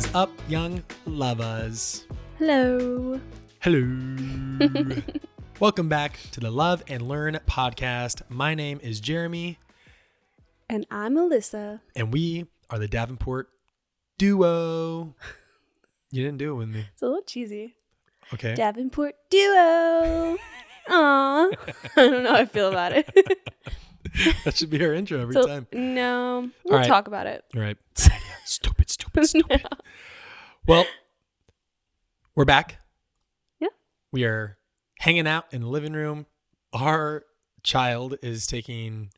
is up, young lovers? Hello. Hello. Welcome back to the Love and Learn podcast. My name is Jeremy. And I'm Alyssa. And we are the Davenport duo. You didn't do it with me. It's a little cheesy. Okay. Davenport duo. Aw. I don't know how I feel about it. That should be our intro every time. No. We'll talk about it. All right. Stupid. No. Well, we're back. Yeah. We are hanging out in the living room. Our child is taking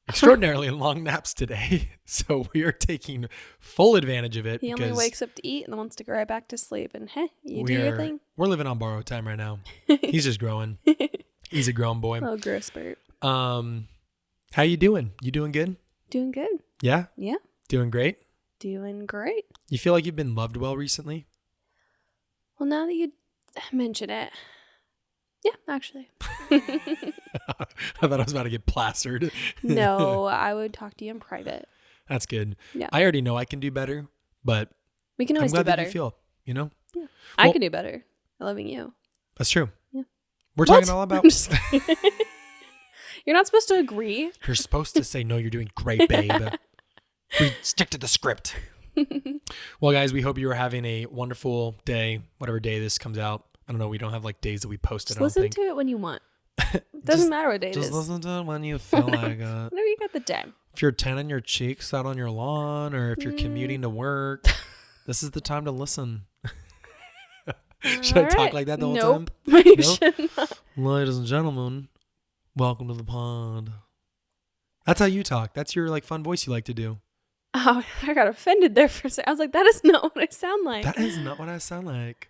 extraordinarily long naps today. So we are taking full advantage of it. He only wakes up to eat and then wants to go right back to sleep. And hey, you do your thing. We're living on borrowed time right now. He's just growing. He's a grown boy. Oh, growth spurt. How you doing? You doing good? Doing good. Yeah? Yeah. Doing great? Doing great. You feel like you've been loved well recently? Well, now that you mention it. Yeah, actually. I thought I was about to get plastered. No, I would talk to you in private. That's good. Yeah. I already know I can do better, but we can always I'm glad do better. that you feel, you know? Yeah. Well, I can do better. Loving you. That's true. Yeah. We're talking all about... I'm just kidding. You're not supposed to agree. You're supposed to say, no, you're doing great, babe. We stick to the script. Well, guys, we hope you are having a wonderful day, whatever day this comes out. I don't know. We don't have like days that we post it. Just listen to it when you want. Doesn't matter what day it is. Just listen to it when you feel like it. Whenever you got the time. If you're tanning your cheeks out on your lawn, or if you're commuting to work, this is the time to listen. Should I talk like that the whole time? You should not. Ladies and gentlemen, welcome to the pod. That's how you talk. That's your like fun voice you like to do. Oh, I got offended there for a second. I was like, that is not what I sound like. That is not what I sound like.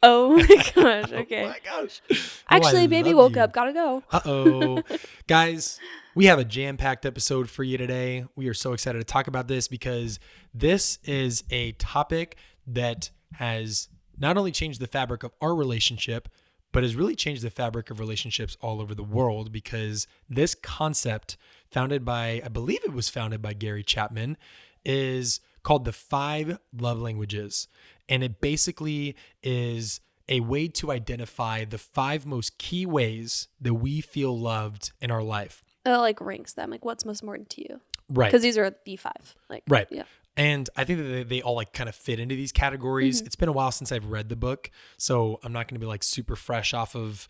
Oh my gosh. Okay. Oh my gosh. Actually, baby woke up. Gotta go. Uh-oh. Guys, we have a jam-packed episode for you today. We are so excited to talk about this because this is a topic that has not only changed the fabric of our relationship, but has really changed the fabric of relationships all over the world, because this concept I believe it was founded by Gary Chapman, is called the 5 love languages. And it basically is a way to identify the 5 most key ways that we feel loved in our life. Like ranks them. Like what's most important to you? Right. Because these are the 5. Like right. Yeah. And I think that they all like kind of fit into these categories. Mm-hmm. It's been a while since I've read the book, so I'm not going to be like super fresh off of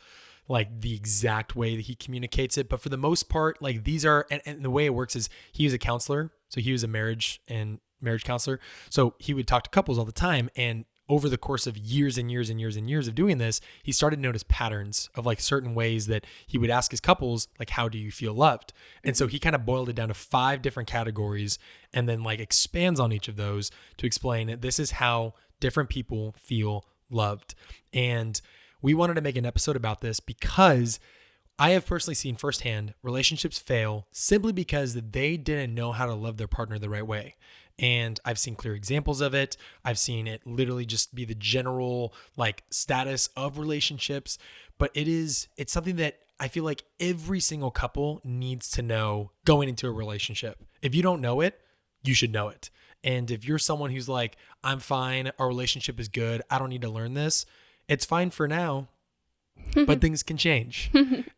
like the exact way that he communicates it. But for the most part, like these are, and the way it works is he was a counselor. So he was a marriage counselor. So he would talk to couples all the time. And over the course of years and years and years and years of doing this, he started to notice patterns of like certain ways that he would ask his couples, like, how do you feel loved? And so he kind of boiled it down to 5 different categories and then like expands on each of those to explain that this is how different people feel loved. And we wanted to make an episode about this because I have personally seen firsthand relationships fail simply because they didn't know how to love their partner the right way. And I've seen clear examples of it. I've seen it literally just be the general like status of relationships, but it's something that I feel like every single couple needs to know going into a relationship. If you don't know it, you should know it. And if you're someone who's like, I'm fine, our relationship is good, I don't need to learn this, it's fine for now, but things can change.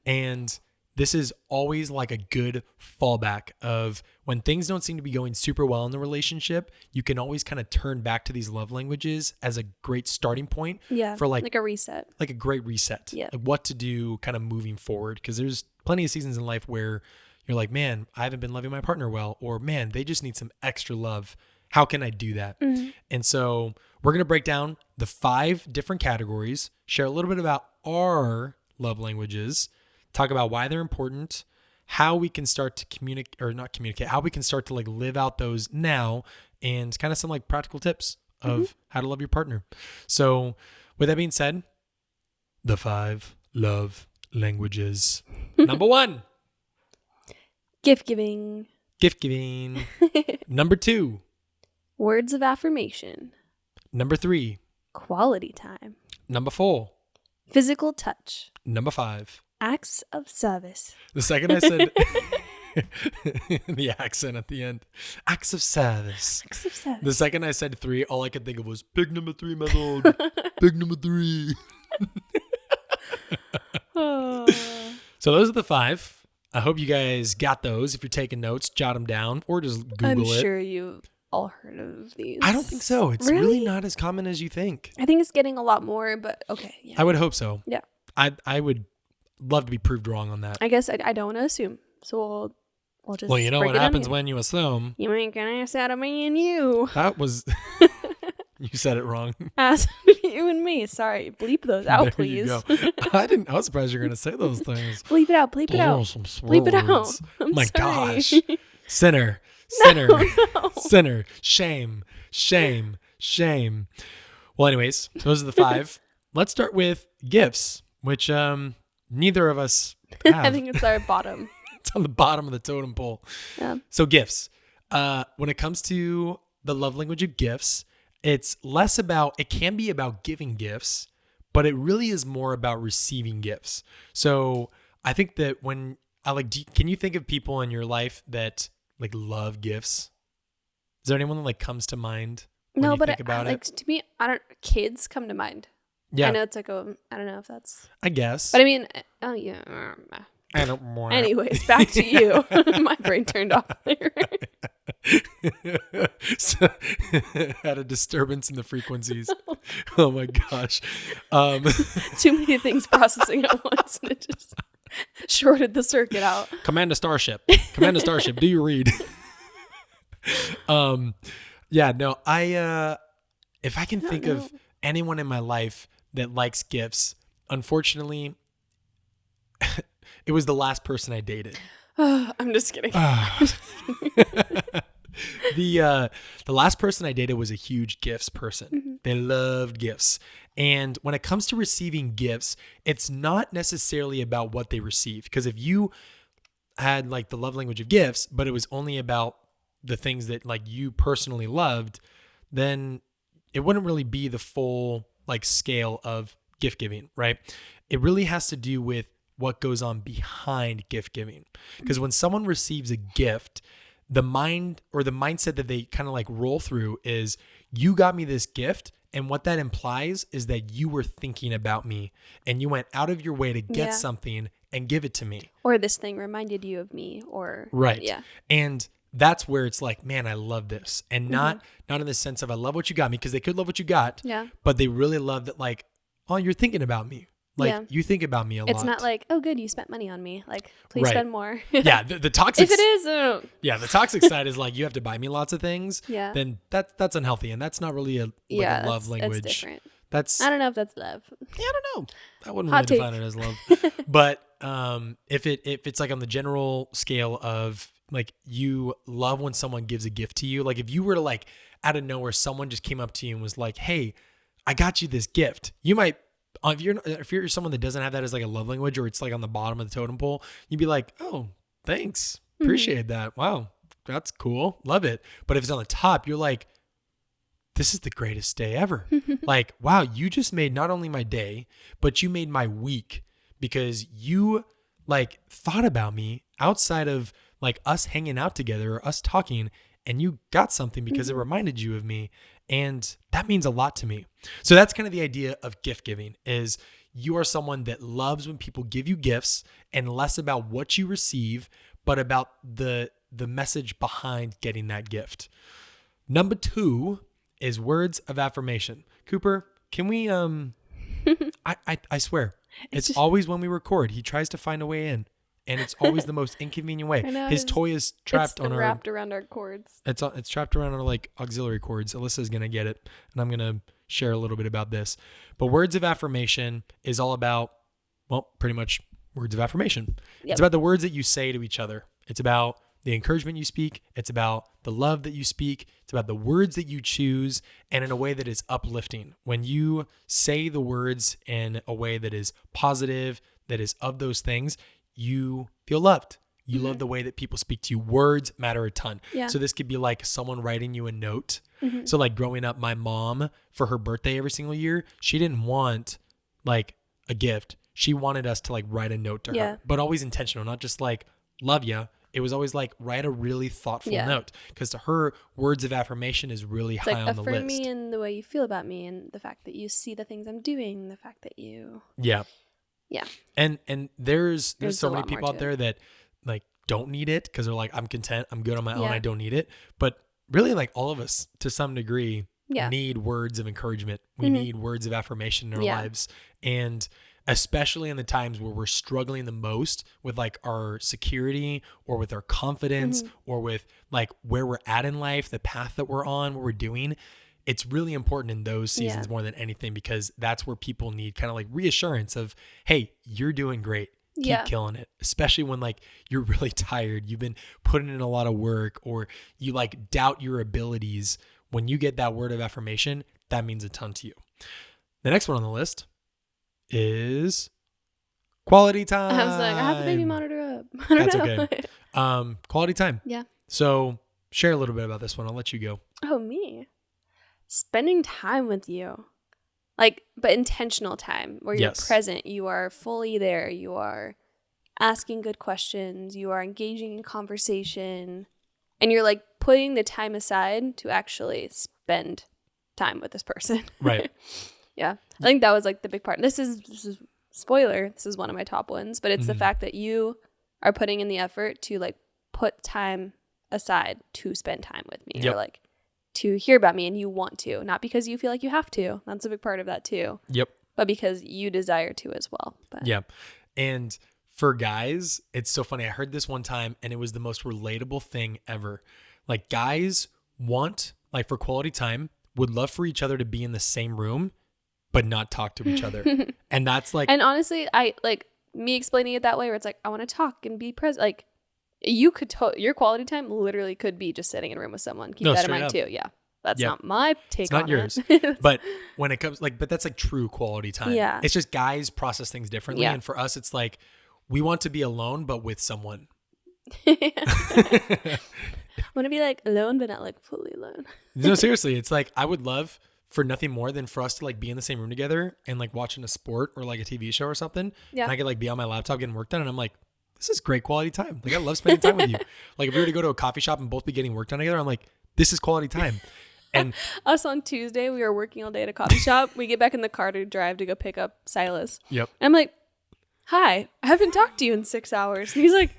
And this is always like a good fallback of when things don't seem to be going super well in the relationship, you can always kind of turn back to these love languages as a great starting point. Yeah, for like a reset. Like a great reset. Yeah. Like what to do kind of moving forward. Because there's plenty of seasons in life where you're like, man, I haven't been loving my partner well. Or man, they just need some extra love. How can I do that? Mm-hmm. And so we're going to break down the 5 different categories, share a little bit about our love languages, talk about why they're important, how we can start to how we can start to like live out those now, and kind of some like practical tips of how to love your partner. So with that being said, the 5 love languages. Number 1, gift giving. Number 2, words of affirmation. Number 3, quality time. Number 4, physical touch. Number 5, acts of service. The second I said The accent at the end. Acts of service. Acts of service. The second I said 3, all I could think of was pig number 3, my lord. Pig number 3. So those are the 5. I hope you guys got those. If you're taking notes, jot them down or just Google I'm it. sure you've all heard of these. I don't think so. It's really not as common as you think. I think it's getting a lot more, but okay. Yeah. I would hope so. Yeah. I would love to be proved wrong on that. I guess I don't want to assume. So we'll just. Well, you know break what it down happens here. when you assume. You ain't gonna ask out of me and you. That was... You said it wrong. Ask you and me. Sorry. Bleep those out, There please. you go. I was surprised you were going to say those things. Bleep it out. Bleep it out. Some Bleep it out. words. I'm My sorry. gosh. Sinner. Sinner. No. Sinner. Shame. Shame. Shame. Well, anyways, those are the 5. Let's start with gifts, which neither of us have. I think it's our bottom. It's on the bottom of the totem pole. Yeah. So gifts. When it comes to the love language of gifts, it's less about, it can be about giving gifts, but it really is more about receiving gifts. So I think that when can you think of people in your life that like love gifts? Is there anyone that like comes to mind when No, you but think about like it? to me, kids come to mind. Yeah, I know it's like I don't know if that's, I guess. but I mean, oh yeah. I don't want. Anyways, back to you. My brain turned off there. So, had a disturbance in the frequencies. Oh my gosh. Too many things processing at once, and it just shorted the circuit out. Command a starship. Command a starship. Do you read? Yeah, no, if I can think of anyone in my life that likes gifts, unfortunately, it was the last person I dated. I'm just kidding. The last person I dated was a huge gifts person. Mm-hmm. They loved gifts. And when it comes to receiving gifts, it's not necessarily about what they receive. Because if you had like the love language of gifts, but it was only about the things that like you personally loved, then it wouldn't really be the full like scale of gift giving, right? It really has to do with what goes on behind gift giving. Because when someone receives a gift, the mind or the mindset that they kind of like roll through is, you got me this gift. And what that implies is that you were thinking about me and you went out of your way to get something and give it to me. Or this thing reminded you of me, or right. Yeah. And that's where it's like, man, I love this. And not in the sense of I love what you got me, because they could love what you got. Yeah. But they really love that, like, oh, you're thinking about me. Like, you think about me a lot. It's not like, oh, good, you spent money on me. Like, please spend more. Yeah, the toxic. If it is, yeah, the toxic side is like, you have to buy me lots of things. Yeah. Then that's unhealthy, and that's not really a love language. That's different. That's I don't know if that's love. Yeah, I don't know. I wouldn't Hot really define it as love. But if it's like on the general scale of like, you love when someone gives a gift to you. Like if you were to like out of nowhere, someone just came up to you and was like, "Hey, I got you this gift." You might. If you're someone that doesn't have that as like a love language, or it's like on the bottom of the totem pole, you'd be like, "Oh, thanks. Appreciate that. Wow, that's cool. Love it." But if it's on the top, you're like, "This is the greatest day ever." Like, wow, you just made not only my day, but you made my week, because you like thought about me outside of like us hanging out together or us talking, and you got something because it reminded you of me. And that means a lot to me. So that's kind of the idea of gift giving, is you are someone that loves when people give you gifts, and less about what you receive, but about the message behind getting that gift. Number 2 is words of affirmation. Cooper, can we, I swear, it's always when we record, he tries to find a way in. And it's always the most inconvenient way. His toy is trapped on our... wrapped around our cords. It's trapped around our like auxiliary cords. Alyssa's going to get it. And I'm going to share a little bit about this. But words of affirmation is all about, well, pretty much words of affirmation. Yep. It's about the words that you say to each other. It's about the encouragement you speak. It's about the love that you speak. It's about the words that you choose, and in a way that is uplifting. When you say the words in a way that is positive, that is of those things, you feel loved. You love the way that people speak to you. Words matter a ton. Yeah. So this could be like someone writing you a note. So like growing up, my mom, for her birthday every single year, she didn't want like a gift. She wanted us to like write a note to her, but always intentional, not just like love ya. it was always like, write a really thoughtful Yeah. note. Because to her, words of affirmation is really It's high like on the affirm list. me in the way you feel about me, and the fact that you see the things I'm doing, the fact that you Yeah. Yeah. And there's There's so a many lot more people out to it. there that like don't need it because they're like, I'm content, I'm good on my own, Yeah. I don't need it. But really, like, all of us to some degree Yeah. need words of encouragement. We need words of affirmation in our Yeah. lives. And especially in the times where we're struggling the most with like our security or with our confidence or with like where we're at in life, the path that we're on, what we're doing. It's really important in those seasons Yeah. more than anything, because that's where people need kind of like reassurance of, hey, you're doing great. Keep Yeah. killing it. Especially when like you're really tired, you've been putting in a lot of work, or you like doubt your abilities. When you get that word of affirmation, that means a ton to you. The next one on the list is quality time. I was like, I have the baby monitor up. I don't That's know. okay. Quality time. Yeah. So share a little bit about this one. I'll let you go. Oh, me. Spending time with you. Like, but intentional time where you're Yes. present. You are fully there. You are asking good questions. You are engaging in conversation. And you're like putting the time aside to actually spend time with this person. Right. Yeah. I think that was like the big part. This is spoiler. This is one of my top ones, but it's the fact that you are putting in the effort to like put time aside to spend time with me, Yep. or like to hear about me, and you want to, not because you feel like you have to. That's a big part of that too. Yep. But because you desire to as well. But Yeah. And for guys, it's so funny. I heard this one time and it was the most relatable thing ever. Like, guys want, like, for quality time, would love for each other to be in the same room, but not talk to each other. And that's like, And honestly, I like me explaining it that way, where it's like, I want to talk and be present. Like, you could, your quality time literally could be just sitting in a room with someone. Keep No, that in straight mind up. too. Yeah. That's Yep. not my take it's not on yours. it. But when it comes like, but that's like true quality time. Yeah. It's just guys process things differently. Yeah. And for us, it's like, we want to be alone, but with someone. I want to be like alone, but not like fully alone. No, seriously. It's like, I would love for nothing more than for us to like be in the same room together and like watching a sport or like a TV show or something. Yeah. And I could like be on my laptop getting work done. And I'm like, this is great quality time. Like, I love spending time with you. Like, if we were to go to a coffee shop and both be getting work done together, I'm like, this is quality time. And Us on Tuesday, we were working all day at a coffee shop. We get back in the car to drive to go pick up Silas. yep. And I'm like, hi, I haven't talked to you in 6 hours. And he's like,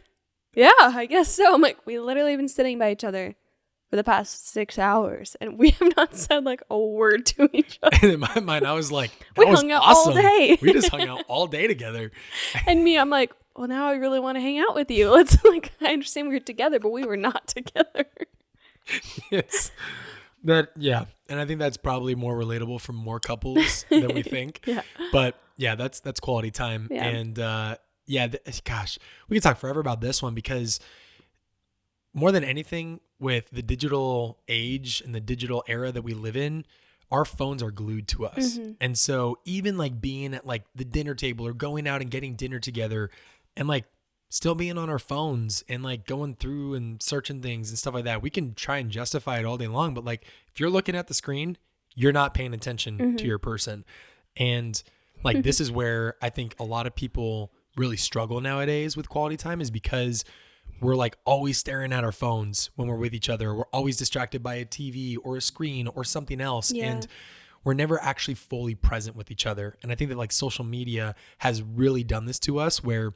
yeah, I guess so. I'm like, we literally been sitting by each other for the past 6 hours, and we have not said like a word to each other. And in my mind, I was like, that We was hung out all awesome. day. We just hung out all day together. And me, I'm like, well, now I really want to hang out with you. Let's like, I understand we were together, but we were not together. It's that, yeah. And I think that's probably more relatable for more couples than we think. Yeah. But yeah, that's quality time. Yeah. And gosh, we could talk forever about this one, because more than anything, with the digital age and the digital era that we live in, our phones are glued to us. And so even like being at like the dinner table or going out and getting dinner together and like still being on our phones and like going through and searching things and stuff like that, we can try and justify it all day long. But like, if you're looking at the screen, you're not paying attention to your person. And like, this is where I think a lot of people really struggle nowadays with quality time, is because we're like always staring at our phones when we're with each other. We're always distracted by a TV or a screen or something else. Yeah. And we're never actually fully present with each other. And I think that like social media has really done this to us, where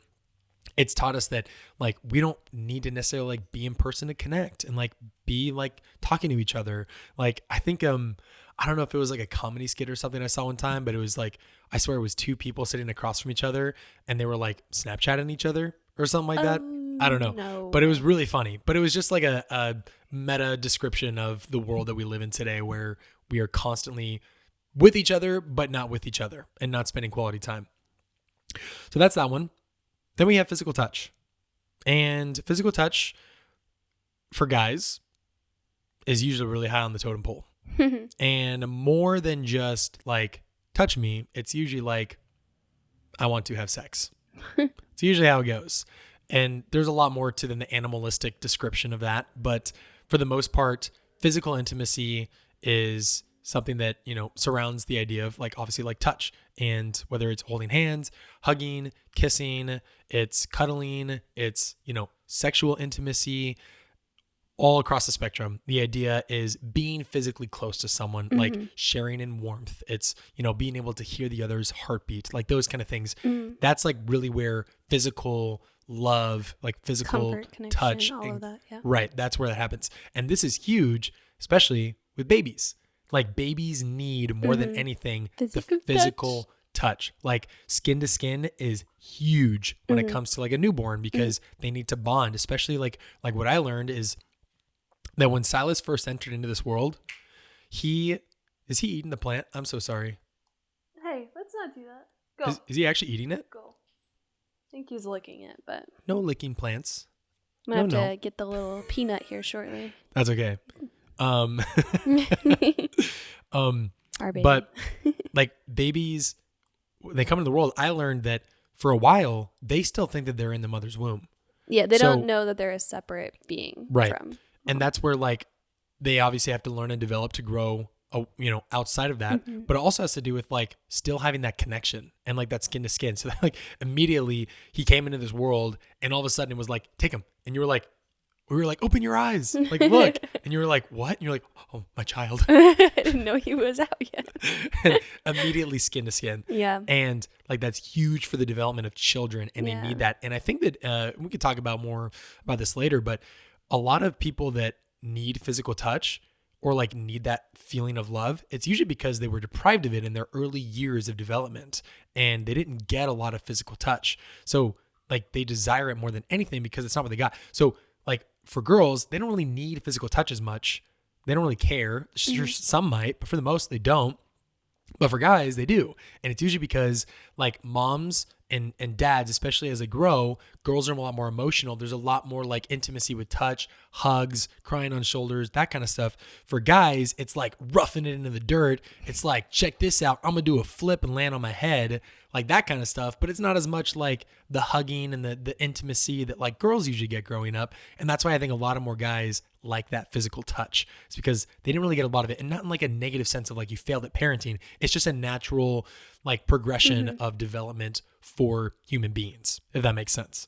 it's taught us that like, we don't need to necessarily like be in person to connect and like be like talking to each other. Like, I think, I don't know if it was like a comedy skit or something I saw one time, but it was like, I swear it was two people sitting across from each other and they were like Snapchatting each other or something like that. I don't know. No. But it was really funny. But it was just like a meta description of the world that we live in today, where we are constantly with each other, but not with each other and not spending quality time. So that's that one. Then we have physical touch. And physical touch for guys is usually really high on the totem pole. And more than just like, touch me, it's usually like, I want to have sex. It's usually how it goes. And there's a lot more to than the animalistic description of that. But for the most part, physical intimacy is something that, surrounds the idea of like, obviously like touch, and whether it's holding hands, hugging, kissing, it's cuddling, it's, sexual intimacy, all across the spectrum. The idea is being physically close to someone, like sharing in warmth. It's, being able to hear the other's heartbeat, like those kind of things. That's like really where physical love, like physical comfort, touch, all of that, yeah. Right. That's where that happens. And this is huge, especially with babies. Like babies need more than anything, the physical touch. Like skin to skin is huge when it comes to like a newborn, because they need to bond, especially like what I learned is that when Silas first entered into this world, is he eating the plant? I'm so sorry. Hey, let's not do that. Go. Is he actually eating it? Go. I think he's licking it, but No licking plants. I'm gonna have to get the little peanut here shortly. That's okay. Our baby. But like babies, when they come into the world, I learned that for a while they still think that they're in the mother's womb. Yeah, they don't know that they're a separate being from. And that's where like they obviously have to learn and develop to grow, outside of that. But it also has to do with like still having that connection and like that skin to skin. So that, like immediately he came into this world and all of a sudden it was like, take him. And we were like, open your eyes, like look. And you were like, what? And you're like, oh, my child. I didn't know he was out yet. And immediately skin to skin. Yeah. And like that's huge for the development of children, and they need that. And I think that we could talk about more about this later, but a lot of people that need physical touch or like need that feeling of love, it's usually because they were deprived of it in their early years of development and they didn't get a lot of physical touch. So like they desire it more than anything because it's not what they got. So like for girls, they don't really need physical touch as much. They don't really care. Sure, some might, but for the most, they don't. But for guys, they do. And it's usually because like moms and dads, especially as they grow, girls are a lot more emotional. There's a lot more like intimacy with touch, hugs, crying on shoulders, that kind of stuff. For guys, it's like roughing it into the dirt. It's like, check this out. I'm going to do a flip and land on my head, like that kind of stuff. But it's not as much like the hugging and the intimacy that like girls usually get growing up. And that's why I think a lot of more guys like that physical touch. It's because they didn't really get a lot of it, and not in like a negative sense of like you failed at parenting. It's just a natural like progression of development for human beings, if that makes sense.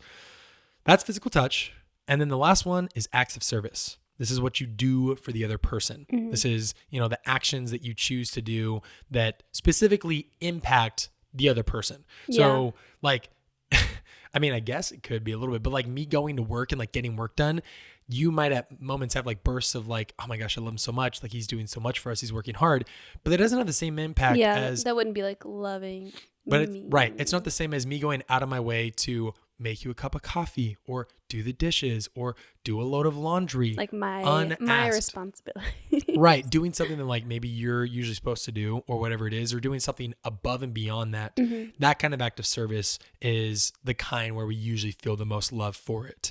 That's physical touch. And then the last one is acts of service. This is what you do for the other person. This is, the actions that you choose to do that specifically impact the other person. So like, I mean, I guess it could be a little bit, but like me going to work and like getting work done, you might at moments have like bursts of like, oh my gosh, I love him so much. Like he's doing so much for us. He's working hard, but that doesn't have the same impact as that wouldn't be like loving. But it's not the same as me going out of my way to make you a cup of coffee or do the dishes or do a load of laundry. Like my responsibility. Right. Doing something that like maybe you're usually supposed to do or whatever it is, or doing something above and beyond that. That kind of act of service is the kind where we usually feel the most love for it.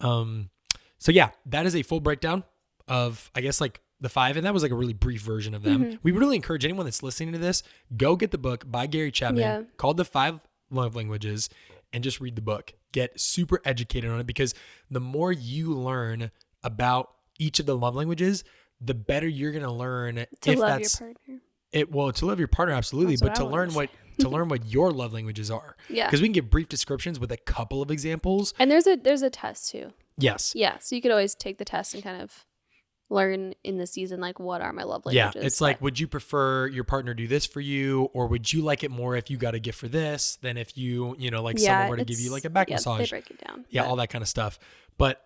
So yeah, that is a full breakdown of, I guess, like the 5. And that was like a really brief version of them. We really encourage anyone that's listening to this, go get the book by Gary Chapman called The 5 Love Languages and just read the book. Get super educated on it, because the more you learn about each of the love languages, the better you're going to learn to love your partner. To love your partner, absolutely. But to learn what your love languages are. Yeah. Because we can give brief descriptions with a couple of examples. And there's a test too. Yes. Yeah. So you could always take the test and kind of learn in the season, like, what are my love languages? Yeah. It's like, would you prefer your partner do this for you? Or would you like it more if you got a gift for this than if you, someone were to give you like a back massage? They break it down. Yeah. All that kind of stuff. But,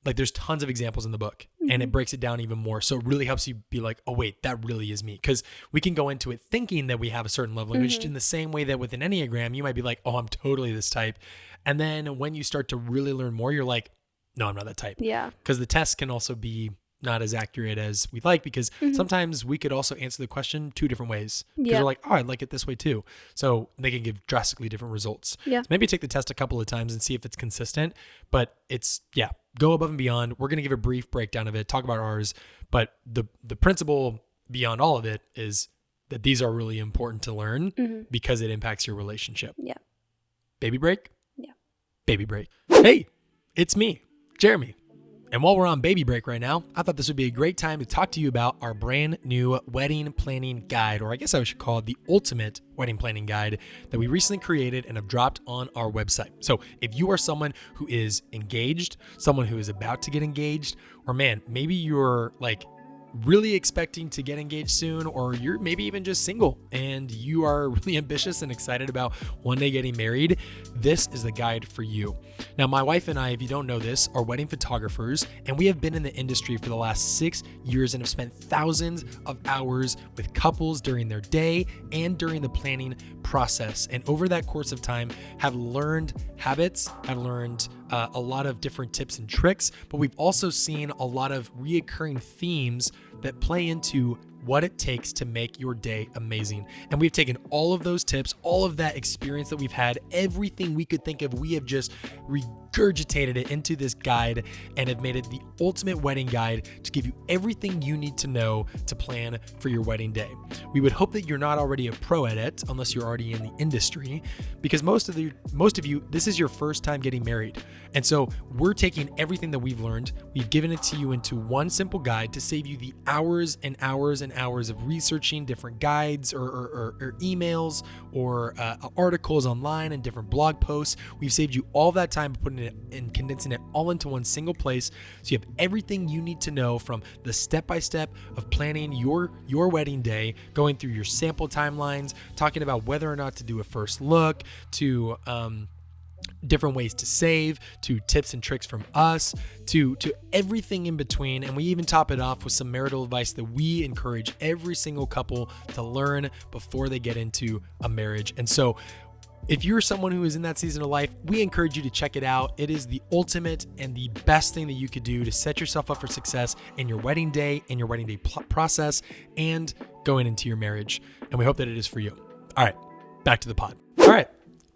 like there's tons of examples in the book and it breaks it down even more. So it really helps you be like, oh wait, that really is me. Cause we can go into it thinking that we have a certain love language in the same way that with an Enneagram, you might be like, oh, I'm totally this type. And then when you start to really learn more, you're like, no, I'm not that type. Yeah. Cause the test can also be not as accurate as we'd like, because sometimes we could also answer the question 2 different ways. Because we're like, oh, I'd like it this way too. So they can give drastically different results. Yeah. So maybe take the test a couple of times and see if it's consistent. But it's, go above and beyond. We're going to give a brief breakdown of it, talk about ours. But the principle beyond all of it is that these are really important to learn because it impacts your relationship. Yeah. Baby break? Yeah. Baby break. Hey, it's me, Jeremy. And while we're on baby break right now, I thought this would be a great time to talk to you about our brand new wedding planning guide, or I guess I should call it the ultimate wedding planning guide that we recently created and have dropped on our website. So if you are someone who is engaged, someone who is about to get engaged, or man, maybe you're like really expecting to get engaged soon, or you're maybe even just single and you are really ambitious and excited about one day getting married, this is the guide for you. Now, my wife and I, if you don't know this, are wedding photographers, and we have been in the industry for the last 6 years and have spent thousands of hours with couples during their day and during the planning process. And over that course of time, have learned habits, have learned a lot of different tips and tricks, but we've also seen a lot of reoccurring themes that play into what it takes to make your day amazing. And we've taken all of those tips, all of that experience that we've had, everything we could think of, we have just regurgitated it into this guide and have made it the ultimate wedding guide to give you everything you need to know to plan for your wedding day. We would hope that you're not already a pro at it, unless you're already in the industry, because most of you, this is your first time getting married. And so we're taking everything that we've learned, we've given it to you into one simple guide to save you the hours and hours and hours of researching different guides or emails or articles online and different blog posts. We've saved you all that time putting it and condensing it all into one single place, so you have everything you need to know, from the step-by-step of planning your wedding day, going through your sample timelines, talking about whether or not to do a first look, to different ways to save, to tips and tricks from us, to everything in between. And we even top it off with some marital advice that we encourage every single couple to learn before they get into a marriage. And so if you're someone who is in that season of life, we encourage you to check it out. It is the ultimate and the best thing that you could do to set yourself up for success in your wedding day, in your wedding day process, and going into your marriage. And we hope that it is for you. All right, back to the pod. All right,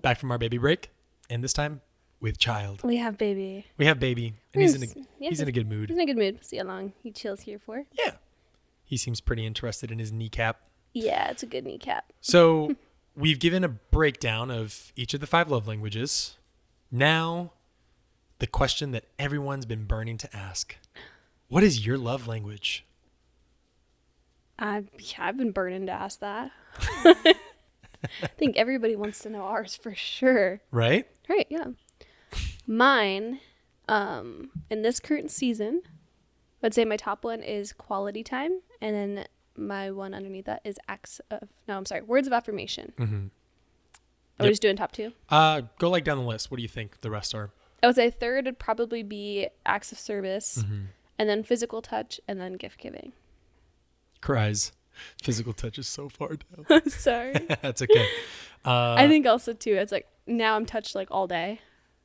back from our baby break. And this time with child. We have baby. And he's in a good mood. He's in a good mood. See how long he chills here for. Yeah. He seems pretty interested in his kneecap. Yeah, it's a good kneecap. So we've given a breakdown of each of the 5 love languages. Now, the question that everyone's been burning to ask. What is your love language? I've been burning to ask that. I think everybody wants to know ours for sure. Right? Right, yeah. Mine, in this current season, I'd say my top one is quality time. And then my one underneath that is words of affirmation. Mm-hmm. Are we just doing top 2? Go like down the list. What do you think the rest are? I would say third would probably be acts of service, and then physical touch, and then gift giving. Cries. Physical touch is so far down. Sorry. That's okay. I think also too, it's like now I'm touched like all day,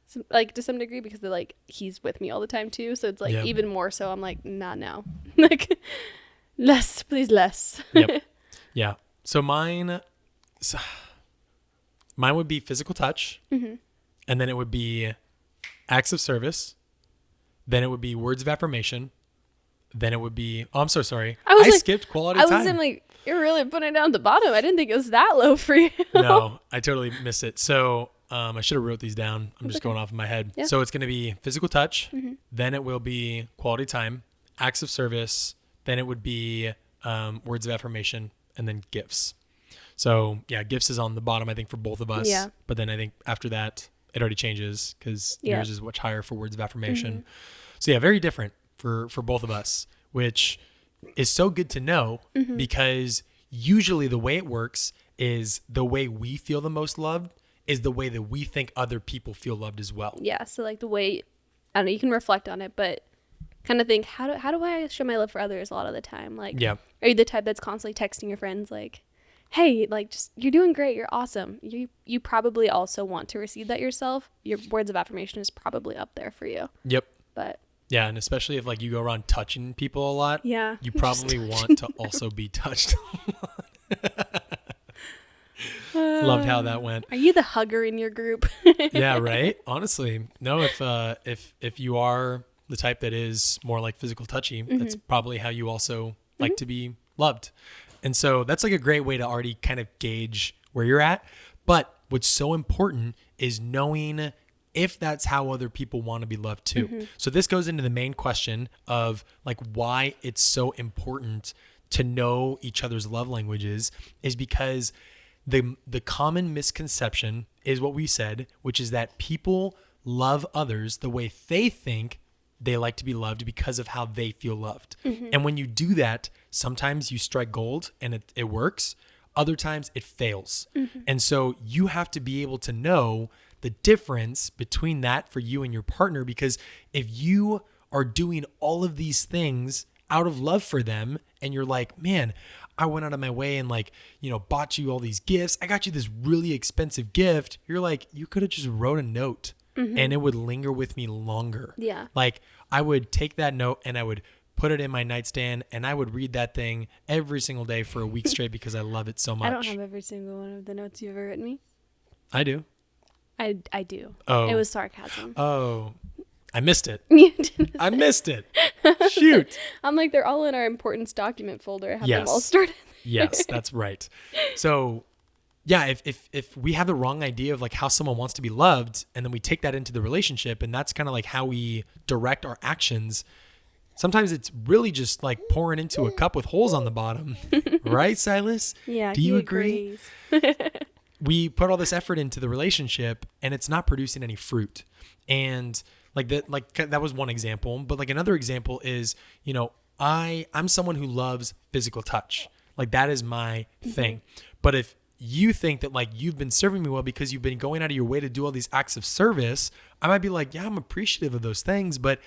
so, like to some degree, because they're like he's with me all the time too. So it's like even more so. I'm like, not now. Like less, please, less. Yep. Yeah. So mine would be physical touch, and then it would be acts of service, then it would be words of affirmation. Then it would be, I'm so sorry. I skipped quality time. I was like, you're really putting it down at the bottom. I didn't think it was that low for you. No, I totally missed it. So I should have wrote these down. I'm just going off in my head. Yeah. So it's going to be physical touch. Then it will be quality time, acts of service. Then it would be words of affirmation, and then gifts. So yeah, gifts is on the bottom, I think, for both of us. Yeah. But then I think after that, it already changes because yours is much higher for words of affirmation. So yeah, very different for both of us, which is so good to know, because usually the way it works is the way we feel the most loved is the way that we think other people feel loved as well. Yeah. So like the way, I don't know, you can reflect on it, but kind of think, how do I show my love for others a lot of the time? Like, are you the type that's constantly texting your friends like, hey, like, just, you're doing great, you're awesome. You probably also want to receive that yourself. Your words of affirmation is probably up there for you. Yep. But yeah, and especially if like you go around touching people a lot, you probably want to also be touched a lot. Loved how that went. Are you the hugger in your group? Yeah, right. Honestly, no. If you are the type that is more like physical touchy, that's probably how you also like to be loved. And so that's like a great way to already kind of gauge where you're at. But what's so important is knowing if that's how other people want to be loved too. So this goes into the main question of like why it's so important to know each other's love languages is because the common misconception is what we said, which is that people love others the way they think they like to be loved because of how they feel loved. And when you do that, sometimes you strike gold and it works. Other times it fails. And so you have to be able to know the difference between that for you and your partner, because if you are doing all of these things out of love for them and you're like, man, I went out of my way and like, bought you all these gifts. I got you this really expensive gift. You're like, you could have just wrote a note and it would linger with me longer. Yeah. Like I would take that note and I would put it in my nightstand and I would read that thing every single day for a week straight because I love it so much. I don't have every single one of the notes you've ever written me. I do. I do. Oh. It was sarcasm. Oh, I missed it. You didn't I missed it. Shoot. I'm like, they're all in our importance document folder. I have them all Yes. stored in there. Yes, that's right. So yeah, if we have the wrong idea of like how someone wants to be loved and then we take that into the relationship and that's kind of like how we direct our actions, sometimes it's really just like pouring into a cup with holes on the bottom. Right, Silas? Yeah. Do you agree? We put all this effort into the relationship and it's not producing any fruit. And that was one example, but like another example is, I'm someone who loves physical touch. Like that is my thing. But if you think that like you've been serving me well because you've been going out of your way to do all these acts of service, I might be like, yeah, I'm appreciative of those things, but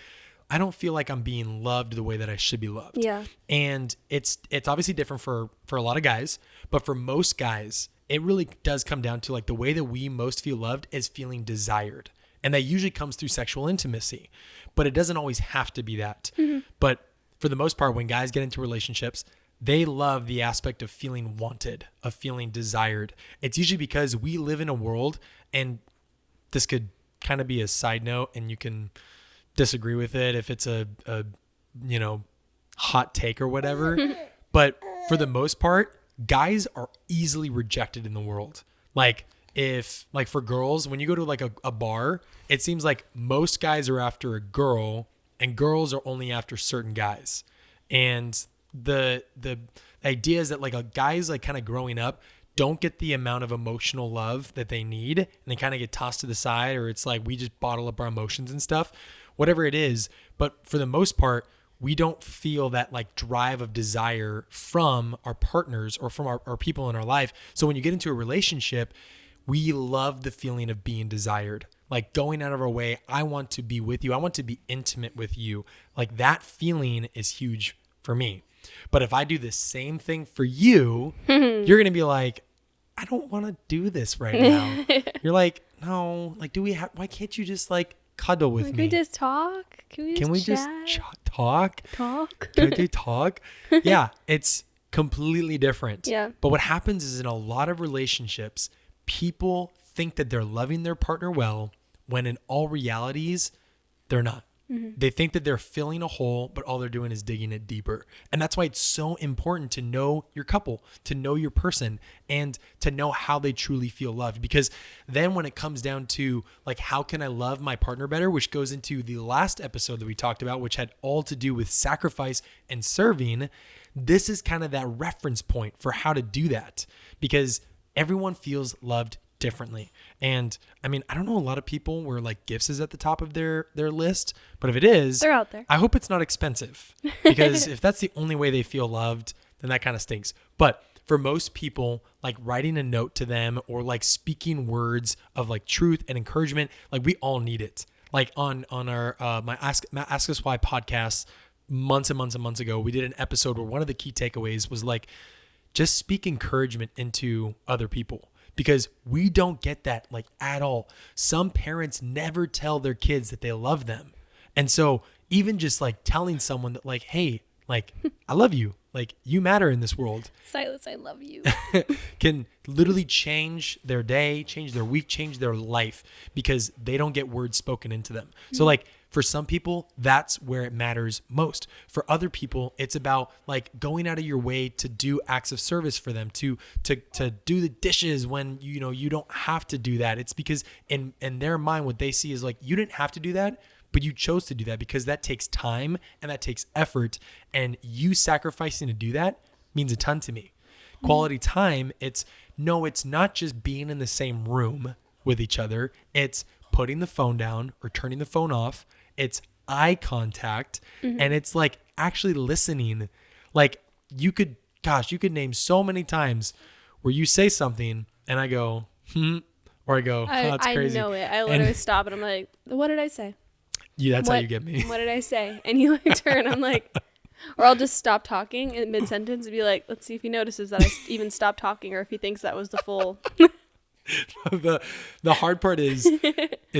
I don't feel like I'm being loved the way that I should be loved. Yeah. And it's obviously different for a lot of guys, but for most guys, it really does come down to like the way that we most feel loved is feeling desired. And that usually comes through sexual intimacy, but it doesn't always have to be that. But for the most part, when guys get into relationships, they love the aspect of feeling wanted, of feeling desired. It's usually because we live in a world, and this could kind of be a side note and you can disagree with it if it's a hot take or whatever. But for the most part, guys are easily rejected in the world. Like for girls, when you go to like a bar, it seems like most guys are after a girl and girls are only after certain guys. And the idea is that like a guys like kind of growing up don't get the amount of emotional love that they need, and they kind of get tossed to the side, or it's like we just bottle up our emotions and stuff, whatever it is. But for the most part, we don't feel that like drive of desire from our partners or from our people in our life. So when you get into a relationship, we love the feeling of being desired, like going out of our way. I want to be with you. I want to be intimate with you. Like that feeling is huge for me. But if I do the same thing for you, you're going to be like, I don't want to do this right now. You're like, no, like, why can't you just like cuddle with me? Can we just talk? Can we just talk? Talk? Can we talk? Yeah, it's completely different. Yeah. But what happens is in a lot of relationships, people think that they're loving their partner well, when in all realities, they're not. They think that they're filling a hole, but all they're doing is digging it deeper. And that's why it's so important to know your couple, to know your person, and to know how they truly feel loved. Because then when it comes down to like, how can I love my partner better, which goes into the last episode that we talked about, which had all to do with sacrifice and serving, this is kind of that reference point for how to do that, because everyone feels loved differently. And I mean, I don't know a lot of people where like gifts is at the top of their list, but if it is, They're out there. I hope it's not expensive, because if that's the only way they feel loved, then that kind of stinks. But for most people, like writing a note to them or like speaking words of like truth and encouragement, like we all need it. Like on our my Ask Us Why podcast months and months and months ago, we did an episode where one of the key takeaways was like, just speak encouragement into other people. Because we don't get that like at all. Some parents never tell their kids that they love them. And so even just like telling someone that like, hey, like, I love you. Like, you matter in this world. Silas, I love you. Can literally change their day, change their week, change their life, because they don't get words spoken into them. So like for some people, that's where it matters most. For other people, it's about like going out of your way to do acts of service for them, to do the dishes when you don't have to do that. It's because in their mind, what they see is like, you didn't have to do that, but you chose to do that because that takes time and that takes effort, and you sacrificing to do that means a ton to me. Quality time, it's not just being in the same room with each other. It's putting the phone down or turning the phone off. It's eye contact, and it's like actually listening. Like you could name so many times where you say something and I go, or I go, oh, that's crazy. I know it. I literally stop and I'm like, what did I say? Yeah, that's how you get me. What did I say? And you like turn, I'm like, or I'll just stop talking in mid-sentence and be like, let's see if he notices that I even stopped talking or if he thinks that was the full. The hard part is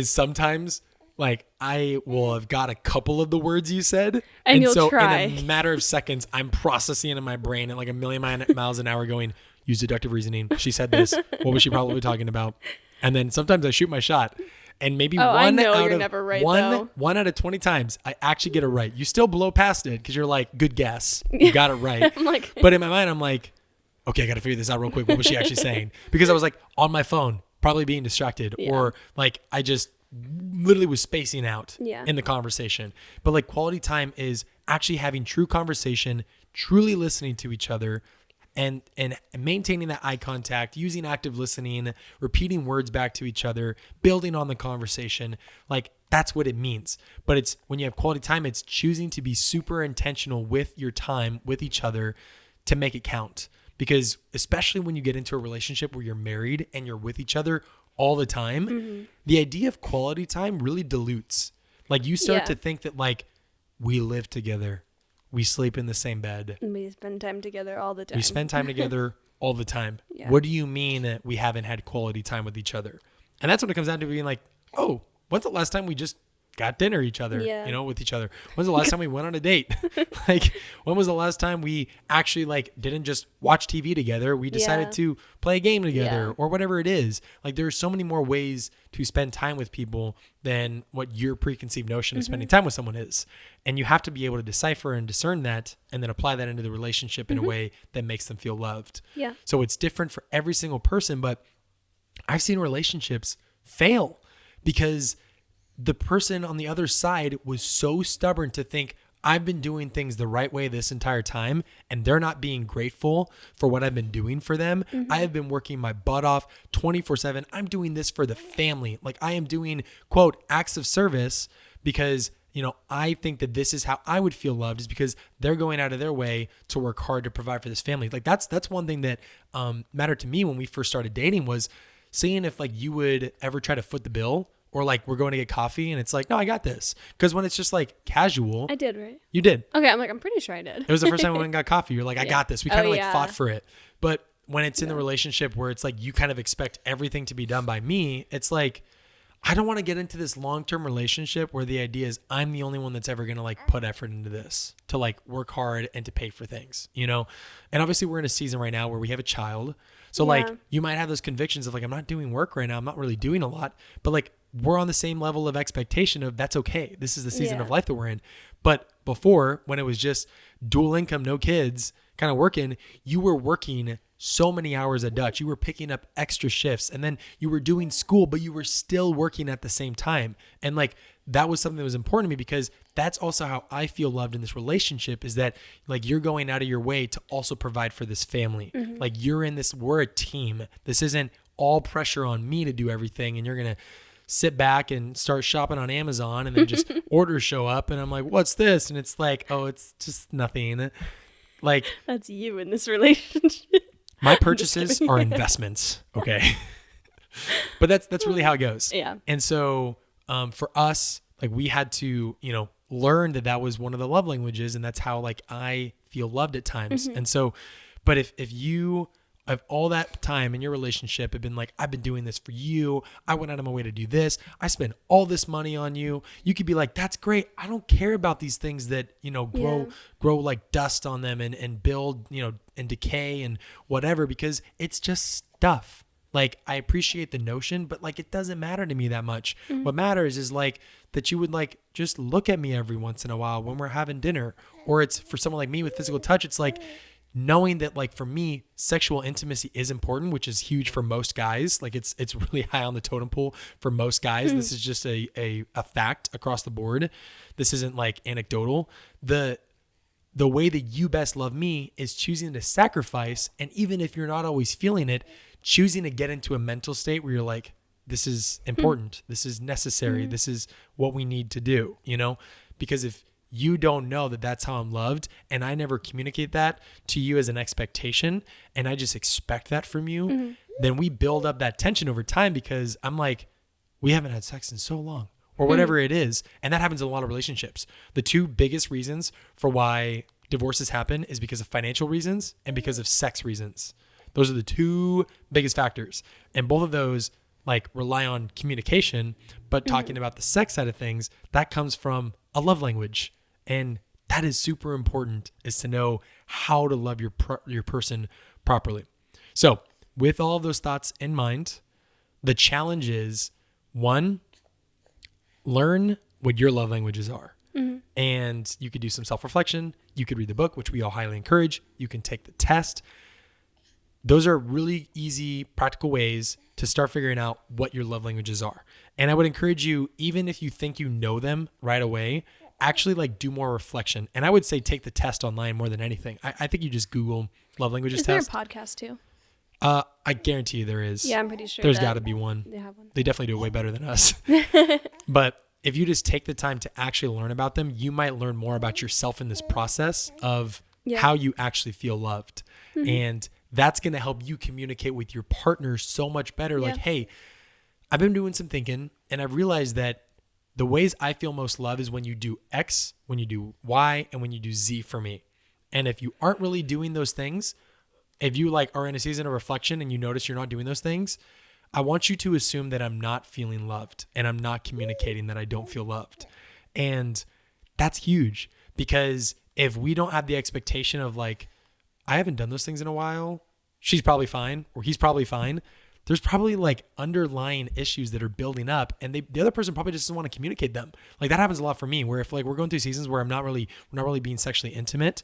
sometimes like I will have got a couple of the words you said, and you'll so try. in a matter of seconds I'm processing it in my brain at like a million miles an hour going, use deductive reasoning. She said this. What was she probably talking about? And then sometimes I shoot my shot. And maybe one out of 20 times, I actually get it right. You still blow past it because you're like, good guess. You got it right. But in my mind, I'm like, okay, I got to figure this out real quick. What was she actually saying? Because I was like on my phone, probably being distracted, or like I just literally was spacing out in the conversation. But like quality time is actually having true conversation, truly listening to each other, and maintaining that eye contact, using active listening, repeating words back to each other, building on the conversation. Like that's what it means. But it's when you have quality time, it's choosing to be super intentional with your time with each other to make it count. Because especially when you get into a relationship where you're married and you're with each other all the time, the idea of quality time really dilutes. Like you start to think that like we live together. We sleep in the same bed. We spend time together all the time. We spend time together all the time. Yeah. What do you mean that we haven't had quality time with each other? And that's when it comes down to being like, oh, when's the last time we just got dinner with each other? When's the last time we went on a date? Like, when was the last time we actually like didn't just watch TV together? We decided to play a game together or whatever it is. Like there are so many more ways to spend time with people than what your preconceived notion of spending time with someone is. And you have to be able to decipher and discern that and then apply that into the relationship in a way that makes them feel loved. Yeah. So it's different for every single person, but I've seen relationships fail because the person on the other side was so stubborn to think I've been doing things the right way this entire time, and they're not being grateful for what I've been doing for them. I have been working my butt off 24/7. I'm doing this for the family. Like I am doing, quote, acts of service because, I think that this is how I would feel loved, is because they're going out of their way to work hard to provide for this family. Like that's one thing that mattered to me when we first started dating, was seeing if like you would ever try to foot the bill. Or like we're going to get coffee and it's like, no, I got this. Because when it's just like casual. I did, right? You did. Okay, I'm pretty sure I did. It was the first time we went and got coffee. You're like, I got this. We kind of fought for it. But when it's in the relationship where it's like you kind of expect everything to be done by me, it's like, I don't want to get into this long-term relationship where the idea is I'm the only one that's ever going to like put effort into this, to like work hard and to pay for things, And obviously we're in a season right now where we have a child. So like you might have those convictions of like, I'm not doing work right now. I'm not really doing a lot, but like we're on the same level of expectation of that's okay. This is the season of life that we're in. But before, when it was just dual income, no kids, kind of working, you were working so many hours at Dutch. You were picking up extra shifts and then you were doing school, but you were still working at the same time. And like, that was something that was important to me because that's also how I feel loved in this relationship, is that like you're going out of your way to also provide for this family. Like you're in this, we're a team. This isn't all pressure on me to do everything. And you're going to sit back and start shopping on Amazon and then just orders show up. And I'm like, what's this? And it's like, oh, it's just nothing. Like that's you in this relationship. My purchases are investments. Okay. But that's really how it goes. Yeah. And so, for us, like we had to, learn that was one of the love languages, and that's how like I feel loved at times. And so, but if you have all that time in your relationship have been like, I've been doing this for you. I went out of my way to do this. I spent all this money on you. You could be like, that's great. I don't care about these things that, grow like dust on them and build, and decay and whatever, because it's just stuff. like, I appreciate the notion, but like, it doesn't matter to me that much. What matters is like that you would like just look at me every once in a while when we're having dinner. Or it's for someone like me with physical touch, it's like knowing that like for me, sexual intimacy is important, which is huge for most guys. Like it's really high on the totem pole for most guys. This is just a fact across the board. This isn't like anecdotal. The way that you best love me is choosing to sacrifice. And even if you're not always feeling it, choosing to get into a mental state where you're like, this is important. This is necessary. This is what we need to do, you know? Because if you don't know that that's how I'm loved, and I never communicate that to you as an expectation, and I just expect that from you, then we build up that tension over time because I'm like, we haven't had sex in so long, or whatever it is. And that happens in a lot of relationships. The two biggest reasons for why divorces happen is because of financial reasons and because of sex reasons. Those are the two biggest factors. And both of those like rely on communication, but talking about the sex side of things, that comes from a love language. And that is super important, is to know how to love your person properly. So with all of those thoughts in mind, the challenge is, one, learn what your love languages are. And you could do some self-reflection. You could read the book, which we all highly encourage. You can take the test. Those are really easy, practical ways to start figuring out what your love languages are. And I would encourage you, even if you think you know them right away, actually like do more reflection. And I would say take the test online more than anything. I think you just Google love languages test. Is there a podcast too? I guarantee you there is. Yeah, I'm pretty sure there's got to be one. They have one. They definitely do it way better than us. But if you just take the time to actually learn about them, you might learn more about yourself in this process of how you actually feel loved. And that's going to help you communicate with your partner so much better. Like, hey, I've been doing some thinking and I've realized that the ways I feel most love is when you do X, when you do Y, and when you do Z for me. And if you aren't really doing those things, if you like are in a season of reflection and you notice you're not doing those things, I want you to assume that I'm not feeling loved and I'm not communicating that I don't feel loved. And that's huge, because if we don't have the expectation of like, I haven't done those things in a while, she's probably fine or he's probably fine, there's probably like underlying issues that are building up, and the other person probably just doesn't want to communicate them. Like that happens a lot for me, where if like we're going through seasons where we're not really being sexually intimate,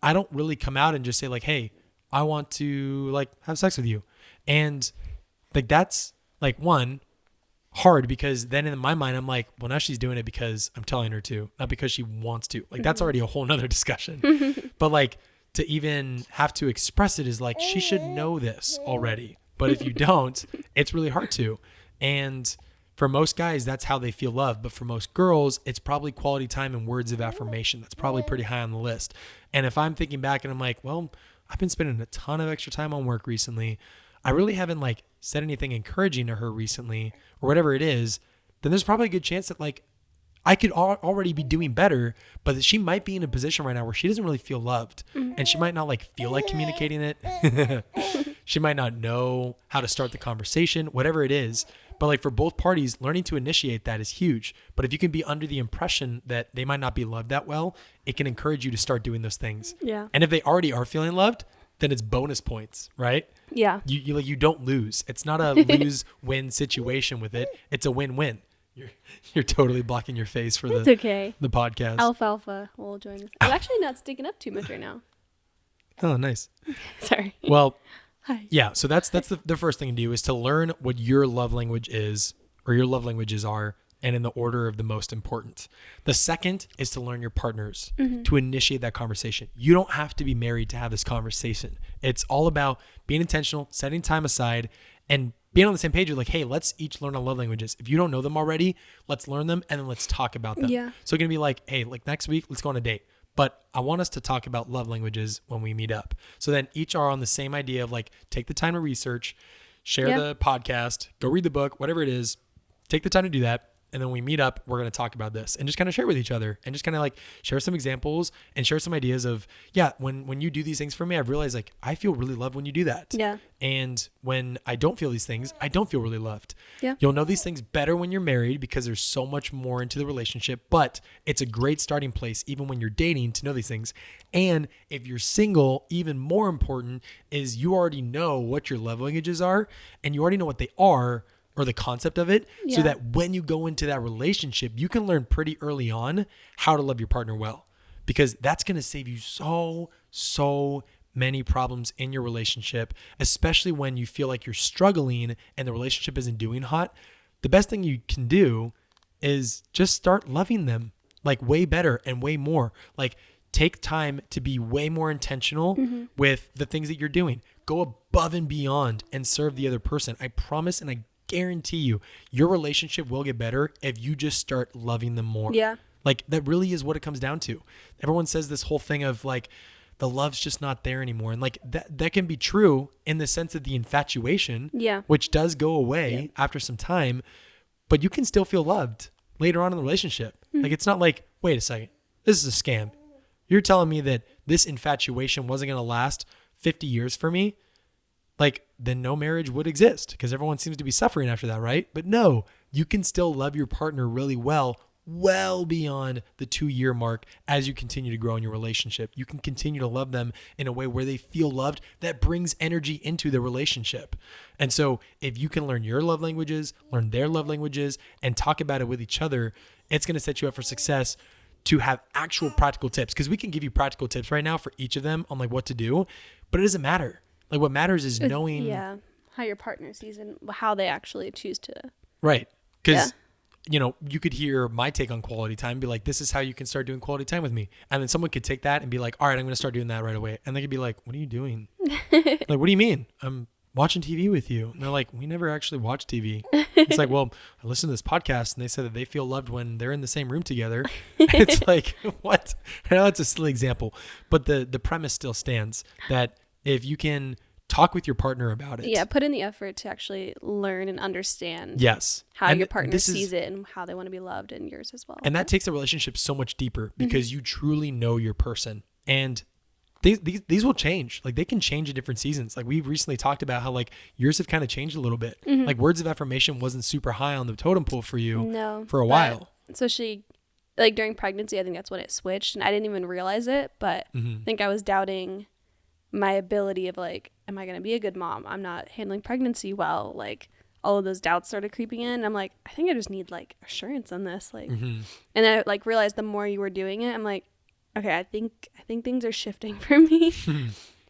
I don't really come out and just say like, hey, I want to like have sex with you. And like, that's like one, hard, because then in my mind, I'm like, well, now she's doing it because I'm telling her to, not because she wants to. Like that's already a whole nother discussion. But like to even have to express it is like, she should know this already. But if you don't, it's really hard to. And for most guys, that's how they feel loved. But for most girls, it's probably quality time and words of affirmation. That's probably pretty high on the list. And if I'm thinking back and I'm like, well, I've been spending a ton of extra time on work recently, I really haven't like said anything encouraging to her recently, or whatever it is, then there's probably a good chance that like I could already be doing better, but that she might be in a position right now where she doesn't really feel loved, and she might not like feel like communicating it. She might not know how to start the conversation, whatever it is. But like for both parties, learning to initiate that is huge. But if you can be under the impression that they might not be loved that well, it can encourage you to start doing those things. Yeah. And if they already are feeling loved, then it's bonus points, right? Yeah. You don't lose. It's not a lose-win situation with it. It's a win-win. You're totally blocking your face for It's okay. the podcast. Alfalfa will join us. I'm actually not sticking up too much right now. Oh, nice. Sorry. Well, Hi. yeah. So that's the first thing to do, is to learn what your love language is, or your love languages are, and in the order of the most important. The second is to learn your partners, to initiate that conversation. You don't have to be married to have this conversation. It's all about being intentional, setting time aside, and being on the same page with like, hey, let's each learn our love languages. If you don't know them already, let's learn them and then let's talk about them. Yeah. So it's going to be like, hey, like next week, let's go on a date. But I want us to talk about love languages when we meet up. So then each are on the same idea of like, take the time to research, share the podcast, go read the book, whatever it is, take the time to do that. And then when we meet up, we're going to talk about this and just kind of share with each other and just kind of like share some examples and share some ideas of, yeah, when you do these things for me, I've realized like I feel really loved when you do that. Yeah. And when I don't feel these things, I don't feel really loved. Yeah. You'll know these things better when you're married because there's so much more into the relationship, but it's a great starting place even when you're dating to know these things. And if you're single, even more important is you already know what your love languages are and you already know what they are or the concept of it, so that when you go into that relationship, you can learn pretty early on how to love your partner well, because that's going to save you so many problems in your relationship, especially when you feel like you're struggling and the relationship isn't doing hot. The best thing you can do is just start loving them like way better and way more. Like take time to be way more intentional with the things that you're doing. Go above and beyond and serve the other person. I promise and I guarantee you, your relationship will get better if you just start loving them more. Yeah. Like that really is what it comes down to. Everyone says this whole thing of like, the love's just not there anymore. And like that can be true in the sense of the infatuation, which does go away after some time, but you can still feel loved later on in the relationship. Like it's not like, wait a second, this is a scam. You're telling me that this infatuation wasn't going to last 50 years for me? Like then no marriage would exist because everyone seems to be suffering after that, right? But no, you can still love your partner really well beyond the 2-year mark as you continue to grow in your relationship. You can continue to love them in a way where they feel loved that brings energy into the relationship. And so if you can learn your love languages, learn their love languages, and talk about it with each other, it's going to set you up for success to have actual practical tips. Because we can give you practical tips right now for each of them on like what to do, but it doesn't matter. Like what matters is knowing how your partner sees and how they actually choose to. Right. Because you know, you could hear my take on quality time and be like, this is how you can start doing quality time with me. And then someone could take that and be like, all right, I'm going to start doing that right away. And they could be like, what are you doing? Like, what do you mean? I'm watching TV with you. And they're like, we never actually watch TV. It's like, well, I listened to this podcast and they said that they feel loved when they're in the same room together. It's like, what? I know it's a silly example, but the premise still stands that if you can talk with your partner about it. Yeah, put in the effort to actually learn and understand how your partner sees it and how they want to be loved, and yours as well. And that takes the relationship so much deeper because you truly know your person. And these will change. Like they can change in different seasons. Like we've recently talked about how like yours have kind of changed a little bit. Like words of affirmation wasn't super high on the totem pole for you for a while. Especially like during pregnancy, I think that's when it switched and I didn't even realize it. But I think I was doubting my ability of like, am I going to be a good mom? I'm not handling pregnancy well. Like all of those doubts started creeping in. I'm like, I think I just need like assurance on this. Like, and I like realized the more you were doing it, I'm like, okay, I think things are shifting for me.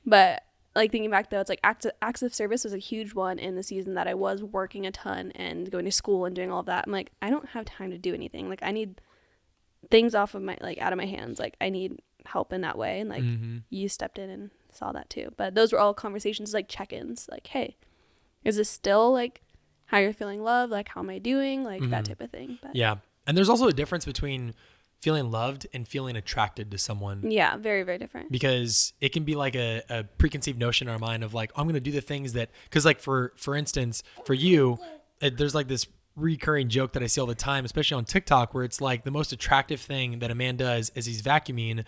But like thinking back though, it's like acts of service was a huge one in the season that I was working a ton and going to school and doing all of that. I'm like, I don't have time to do anything. Like I need things off of my, like out of my hands. Like I need help in that way. And like you stepped in and saw that too. But those were all conversations, like check-ins, like, hey, is this still like how you're feeling love? Like, how am I doing? Like that type of thing. But yeah. And there's also a difference between feeling loved and feeling attracted to someone. Yeah, very, very different. Because it can be like a preconceived notion in our mind of like, I'm going to do the things that, because like for instance, for you, there's like this recurring joke that I see all the time, especially on TikTok, where it's like the most attractive thing that a man does is he's vacuuming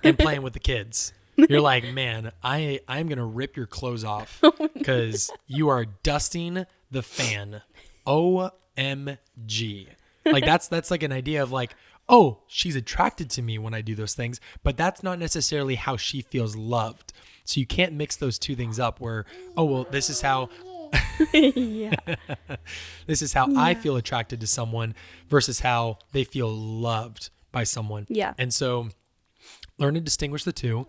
and playing with the kids. You're like, man, I'm going to rip your clothes off because you are dusting the fan. OMG. Like that's like an idea of like, oh, she's attracted to me when I do those things, but that's not necessarily how she feels loved. So you can't mix those two things up where, oh, well, this is how this is how I feel attracted to someone versus how they feel loved by someone. Yeah. And so learn to distinguish the two,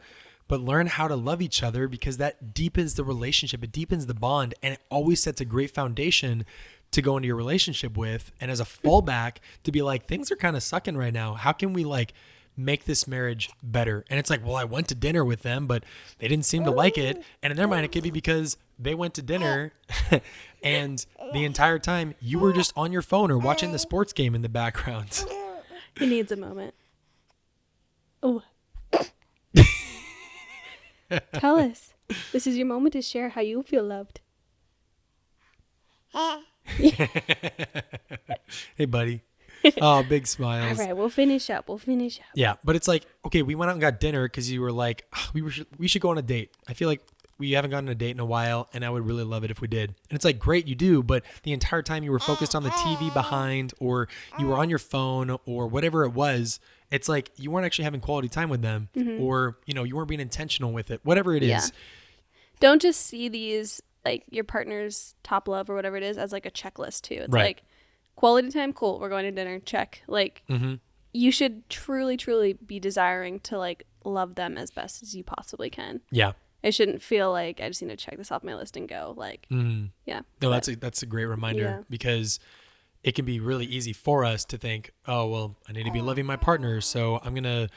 but learn how to love each other because that deepens the relationship. It deepens the bond, and it always sets a great foundation to go into your relationship with. And as a fallback to be like, things are kind of sucking right now. How can we like make this marriage better? And it's like, well, I went to dinner with them, but they didn't seem to like it. And in their mind, it could be because they went to dinner and the entire time you were just on your phone or watching the sports game in the background. He needs a moment. Oh. Tell us. This is your moment to share how you feel loved. Hey, buddy. Oh, big smiles. All right, we'll finish up. Yeah, but it's like, okay, we went out and got dinner because you were like, "Ah, we should go on a date. I feel like we haven't gone on a date in a while, and I would really love it if we did." And it's like, great, you do, but the entire time you were focused on the TV behind, or you were on your phone, or whatever it was. It's like you weren't actually having quality time with them, or you weren't being intentional with it. Whatever it is. Yeah. Don't just see these like your partner's top love or whatever it is as like a checklist too. It's Right. like quality time, cool. We're going to dinner, check. Like you should truly, truly be desiring to like love them as best as you possibly can. Yeah. It shouldn't feel like I just need to check this off my list and go. Like, yeah. No, that's a great reminder because it can be really easy for us to think, oh, well, I need to be loving my partner, so I'm going to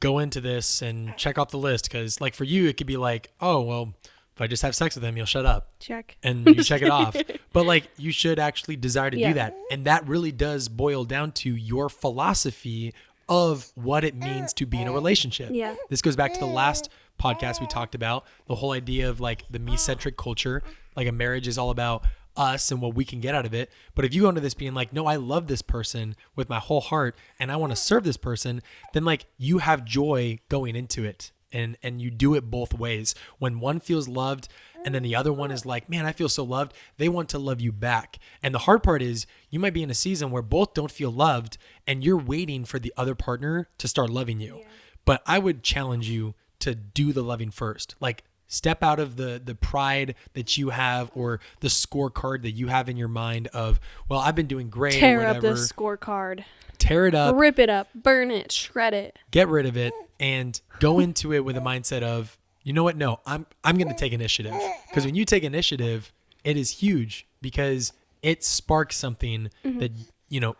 go into this and check off the list. Because like for you, it could be like, oh, well, if I just have sex with him, he'll shut up. Check. And you check it off. But like you should actually desire to do that. And that really does boil down to your philosophy of what it means to be in a relationship. Yeah. This goes back to the last podcast we talked about, the whole idea of like the me-centric culture. Like a marriage is all about us and what we can get out of it. But if you go into this being like, no, I love this person with my whole heart and I want to serve this person, then like you have joy going into it. And you do it both ways. When one feels loved and then the other one is like, man, I feel so loved, they want to love you back. And the hard part is you might be in a season where both don't feel loved and you're waiting for the other partner to start loving you. Yeah. But I would challenge you to do the loving first. Like step out of the pride that you have or the scorecard that you have in your mind of, well, I've been doing great. Tear or whatever. up the scorecard. Tear it up. Rip it up. Burn it. Shred it. Get rid of it and go into it with a mindset of, you know what? No, I'm going to take initiative. Because when you take initiative, it is huge because it sparks something that,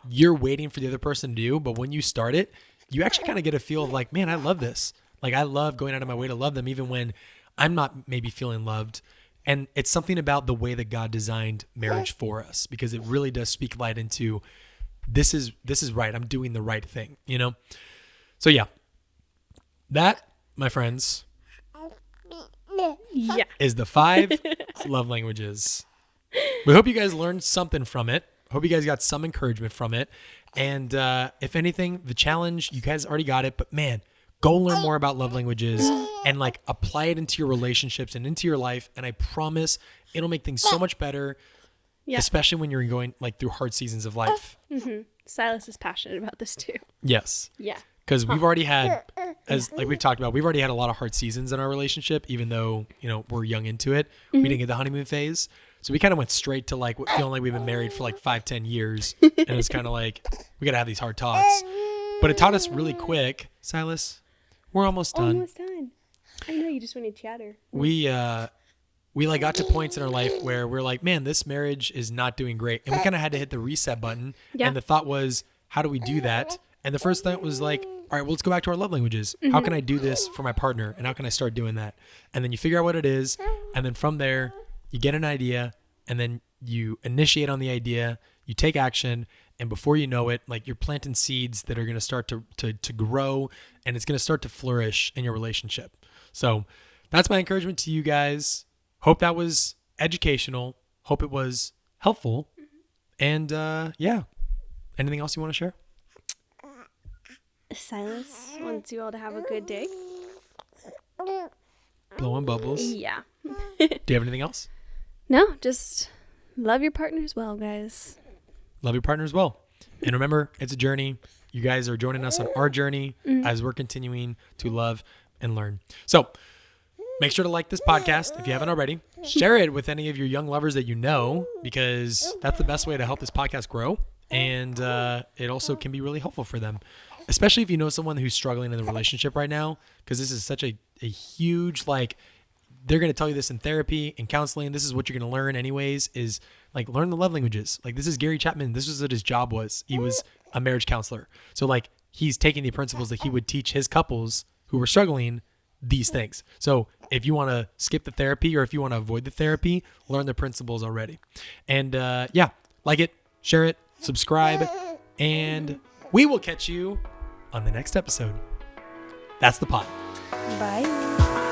you're waiting for the other person to do. But when you start it, you actually kind of get a feel of like, man, I love this. Like I love going out of my way to love them, even when I'm not maybe feeling loved. And it's something about the way that God designed marriage for us, because it really does speak light into this is right. I'm doing the right thing, So yeah, that, my friends, is the 5 love languages. We hope you guys learned something from it. Hope you guys got some encouragement from it. And if anything, the challenge, you guys already got it, but man, go learn more about love languages and like apply it into your relationships and into your life. And I promise it'll make things so much better, especially when you're going like through hard seasons of life. Silas is passionate about this too. Yes. Yeah. Because we've already had, like we've talked about, we've already had a lot of hard seasons in our relationship, even though, we're young into it. We didn't get the honeymoon phase. So we kind of went straight to like feeling like we've been married for like 5-10 years. And it's kind of like, we got to have these hard talks. But it taught us really quick. Silas, we're almost done. Almost done. I know, you just want to chatter. We like got to points in our life where we're like, man, this marriage is not doing great. And we kind of had to hit the reset button. Yeah. And the thought was, how do we do that? And the first thought was like, all right, well, let's go back to our love languages. How can I do this for my partner? And how can I start doing that? And then you figure out what it is. And then from there, you get an idea. And then you initiate on the idea. You take action. And before you know it, like you're planting seeds that are going to start to grow. And it's going to start to flourish in your relationship. So that's my encouragement to you guys. Hope that was educational. Hope it was helpful. And yeah. Anything else you want to share? Silas wants you all to have a good day. Blowing bubbles. Yeah. Do you have anything else? No, just love your partner as well, guys. Love your partner as well. And remember, it's a journey. You guys are joining us on our journey as we're continuing to love and learn. So make sure to like this podcast if you haven't already. Share it with any of your young lovers that you know, because that's the best way to help this podcast grow. And it also can be really helpful for them, especially if you know someone who's struggling in the relationship right now, because this is such a huge, like, they're going to tell you this in therapy and counseling. This is what you're going to learn anyways, is like learn the love languages. Like this is Gary Chapman. This was what his job was. He was a marriage counselor. So like he's taking the principles that he would teach his couples who were struggling these things. So if you want to skip the therapy or if you want to avoid the therapy, learn the principles already. And yeah, like it, share it, subscribe, and we will catch you on the next episode. That's the pod. Bye.